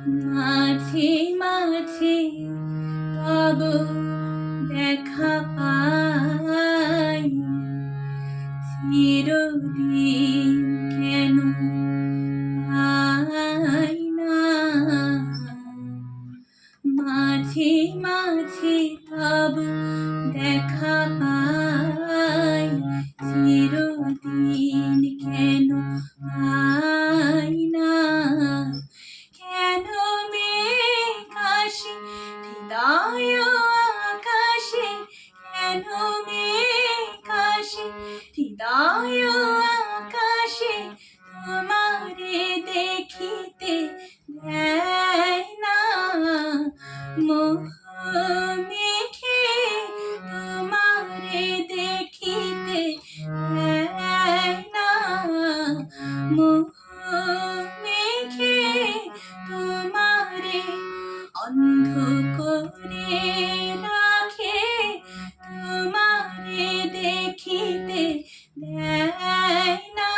মাঝে মাঝে তব দেখা পাই, চিরদিন কেন পাই না। মাঝে মাঝে তব দেখা পাই, চিরদিন কেন পাই না। কেন মেঘ আসে হৃদয় আকাশে, কেন মেঘ আসে হৃদয় আকাশে, তোমারে দেখিতে দেয় না। মোহ মেঘে তোমারে দেখিতে দেয় না। মোহ মেঘে তোমারে অন্ধ করে রাখে, তোমারে দেখিতে দেয় না।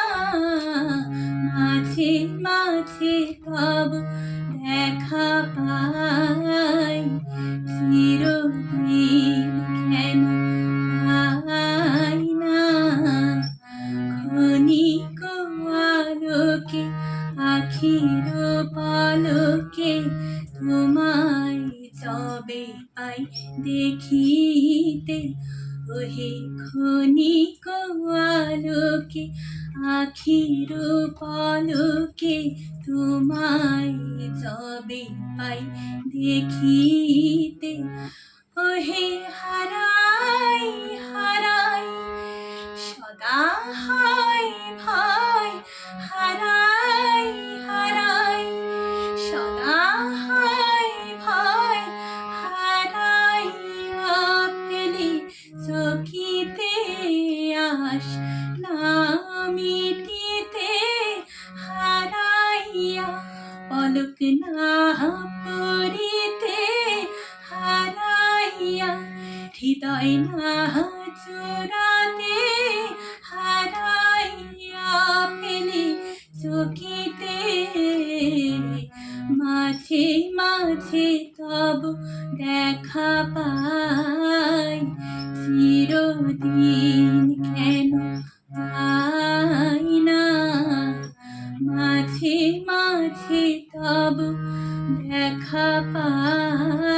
মাঝে মাঝে তব দেখা পাই, চিরদিন কেন পাই না। ক্ষণিক আলোকে আখির পলকে তোমায় যবে পাই দেখিতে, ওহে ক্ষণিক আলোকে আখির পলকে তোমায় যবে পাই দেখিতে, ওহে হারাই হারাই সদা হয় ভয়, হারাই হারাই সদা হয় ভয়। হারাইয়া ফেলি চকিতে আস না মিটিতে, হারাইয়া পলক না পড়িতে, হারাইয়া হৃদয় না চূড়াতে, হারাইয়া ফেলি চকিতে। মাঝে মাঝে তব দেখা পাই, চিরদিন কেন পাই না। মাঝে মাঝে তব দেখা পাই।